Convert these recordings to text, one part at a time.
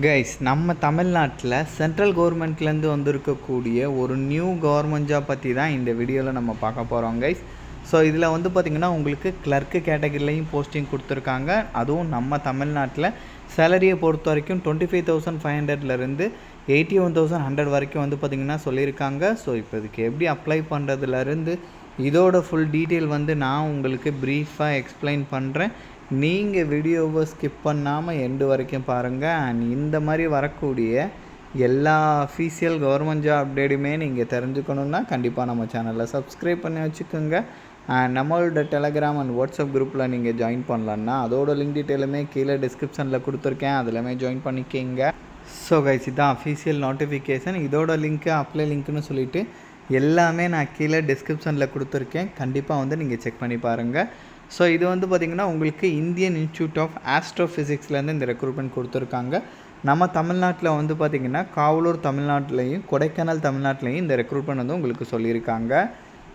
Guys, நம்ம தமிழ்நாட்டில் central கவர்மெண்ட்லேருந்து வந்திருக்கக்கூடிய ஒரு நியூ கவர்மெண்ட் ஜாப் பற்றி தான் இந்த வீடியோவில் நம்ம பார்க்க போகிறோம் கைஸ். ஸோ இதில் வந்து பார்த்திங்கன்னா உங்களுக்கு கிளர்க்கு கேட்டகரிலையும் போஸ்டிங் கொடுத்துருக்காங்க. அதுவும் நம்ம தமிழ்நாட்டில் சேலரியை பொறுத்த வரைக்கும் 25,500லேருந்து 81,100 வரைக்கும் வந்து பார்த்திங்கன்னா சொல்லியிருக்காங்க. ஸோ இப்போ இதுக்கு எப்படி அப்ளை பண்ணுறதுலேருந்து இதோட ஃபுல் டீட்டெயில் வந்து நான் உங்களுக்கு ப்ரீஃபாக எக்ஸ்பிளைன் பண்ணுறேன். நீங்கள் வீடியோவை ஸ்கிப் பண்ணாமல் எண்டு வரைக்கும் பாருங்கள். அண்ட் இந்த மாதிரி வரக்கூடிய எல்லா அஃபீஷியல் கவர்மெண்ட் ஜாப் அப்டேட்டுமே நீங்கள் தெரிஞ்சுக்கணுன்னா கண்டிப்பாக நம்ம சேனலில் சப்ஸ்கிரைப் பண்ணி வச்சுக்கோங்க. அண்ட் நம்மளோட டெலகிராம் அண்ட் வாட்ஸ்அப் குரூப்பில் நீங்கள் ஜாயின் பண்ணலான்னா அதோட லிங்க் டீட்டெயிலுமே கீழே டிஸ்கிரிப்ஷனில் கொடுத்துருக்கேன், அதிலுமே ஜாயின் பண்ணிக்கிங்க. ஸோ கைஸ், இதுதான் அஃபீஷியல் நோட்டிஃபிகேஷன். இதோட லிங்க்கு அப்ளை லிங்க்குன்னு சொல்லிவிட்டு எல்லாமே நான் கீழே டிஸ்கிரிப்ஷனில் கொடுத்துருக்கேன். கண்டிப்பாக வந்து நீங்கள் செக் பண்ணி பாருங்கள். ஸோ இது வந்து பார்த்திங்கன்னா உங்களுக்கு இந்தியன் இன்ஸ்டியூட் ஆஃப் ஆஸ்ட்ரோஃபிசிக்ஸ்லேருந்து இந்த ரெக்ரூட்மெண்ட் கொடுத்துருக்காங்க. நம்ம தமிழ்நாட்டில் வந்து பார்த்திங்கன்னா காவலூர் தமிழ்நாட்டிலையும் கொடைக்கானல் தமிழ்நாட்டிலையும் இந்த ரெக்ரூட்மெண்ட் வந்து உங்களுக்கு சொல்லியிருக்காங்க.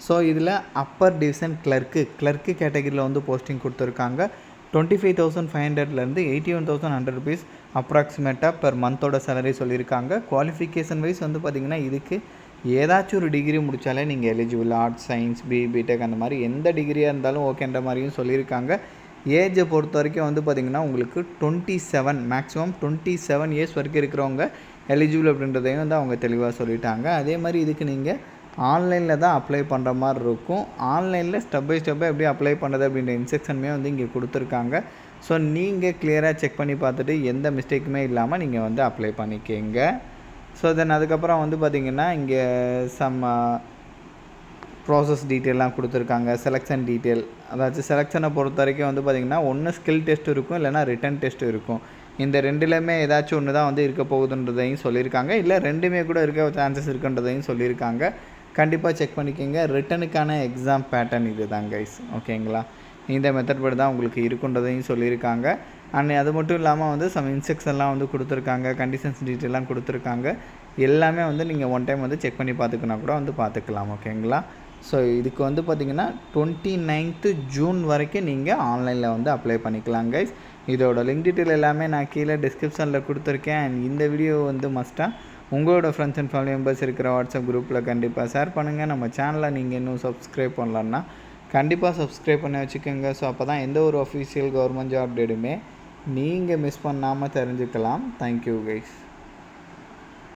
ஸோ இதில் அப்பர் டிவிஷன் கிளர்க்கு கேட்டகரியில் வந்து போஸ்டிங் கொடுத்துருக்காங்க. 25,500லேருந்து 81,100 ருபீஸ் அப்ராக்சிமேட்டாக பெர் மந்தோட சேலரி சொல்லியிருக்காங்க. குவாலிஃபிகேஷன் வைஸ் வந்து பார்த்திங்கன்னா இதுக்கு ஏதாச்சும் ஒரு டிகிரி முடித்தாலே நீங்கள் எலிஜிபிள். ஆர்ட்ஸ், சயின்ஸ், பிடெக் அந்த மாதிரி எந்த டிகிரியாக இருந்தாலும் ஓகேன்ற மாதிரியும் சொல்லியிருக்காங்க. ஏஜை பொறுத்த வரைக்கும் வந்து பார்த்திங்கன்னா உங்களுக்கு 27 மேக்ஸிமம் 27 இயர்ஸ் வரைக்கும் இருக்கிறவங்க எலிஜிபிள் அப்படின்றதையும் வந்து அவங்க தெளிவாக சொல்லிட்டாங்க. அதே மாதிரி இதுக்கு நீங்கள் ஆன்லைனில் தான் அப்ளை பண்ணுற மாதிரி இருக்கும். ஆன்லைனில் ஸ்டெப் பை ஸ்டெப்பாக எப்படி அப்ளை பண்ணுறது அப்படின்ற இன்ஸ்ட்ரக்ஷனுமே வந்து இங்கே கொடுத்துருக்காங்க. ஸோ நீங்கள் கிளியராக செக் பண்ணி பார்த்துட்டு எந்த மிஸ்டேக்குமே இல்லாமல் நீங்கள் வந்து அப்ளை பண்ணிக்கங்க. ஸோ தென் அதுக்கப்புறம் வந்து பார்த்திங்கன்னா இங்கே சம் ப்ராசஸ் டீட்டெயிலாம் கொடுத்துருக்காங்க. செலெக்ஷன் டீட்டெயில், அதாச்சும் செலெக்ஷனை பொறுத்த வரைக்கும் வந்து பார்த்திங்கன்னா ஒன்று ஸ்கில் டெஸ்ட் இருக்கும், இல்லைனா ரிட்டன் டெஸ்ட் இருக்கும். இந்த ரெண்டுலேயுமே ஏதாச்சும் ஒன்று தான் வந்து இருக்க போகுதுன்றதையும் சொல்லியிருக்காங்க. இல்லை ரெண்டுமே கூட இருக்க சான்சஸ் இருக்குன்றதையும் சொல்லியிருக்காங்க. கண்டிப்பாக செக் பண்ணிக்கோங்க. ரிட்டனுக்கான எக்ஸாம் பேட்டர்ன் இது தான் கைஸ், ஓகேங்களா? இந்த மெத்தட் படி தான் உங்களுக்கு இருக்குன்றதையும் சொல்லியிருக்காங்க. அண்ட் அது மட்டும் இல்லாமல் வந்து சம் இன்ஸ்ட்ரக்ஷன்லாம் வந்து கொடுத்துருக்காங்க, கண்டிஷன்ஸ் டீட்டெயிலாம் கொடுத்துருக்காங்க. எல்லாமே வந்து நீங்கள் ஒன் டைம் வந்து செக் பண்ணி பார்த்துக்கினா கூட வந்து பார்த்துக்கலாம், ஓகேங்களா? ஸோ இதுக்கு வந்து பார்த்திங்கன்னா 29th ஜூன் வரைக்கும் நீங்கள் ஆன்லைனில் வந்து அப்ளை பண்ணிக்கலாம் கைஸ். இதோட லிங்க் டீட்டெயில் எல்லாமே நான் கீழே டிஸ்கிரிப்ஷனில் கொடுத்துருக்கேன். அண்ட் இந்த வீடியோ வந்து மஸ்ட்டாக உங்களோட ஃப்ரெண்ட்ஸ் அண்ட் ஃபேமிலி மெம்பர்ஸ் இருக்கிற வாட்ஸ்அப் குரூப்பில் கண்டிப்பாக ஷேர் பண்ணுங்கள். நம்ம சேனலை நீங்கள் இன்னும் சப்ஸ்கிரைப் பண்ணலன்னா கண்டிப்பாக சப்ஸ்கிரைப் பண்ணி வச்சுக்கோங்க. ஸோ அப்போ தான் எந்த ஒரு அஃபீஷியல் கவர்மெண்ட் ஜாப் அப்டேட்டுமே நீங்கள் மிஸ் பண்ணாமல் தெரிஞ்சுக்கலாம். Thank you guys.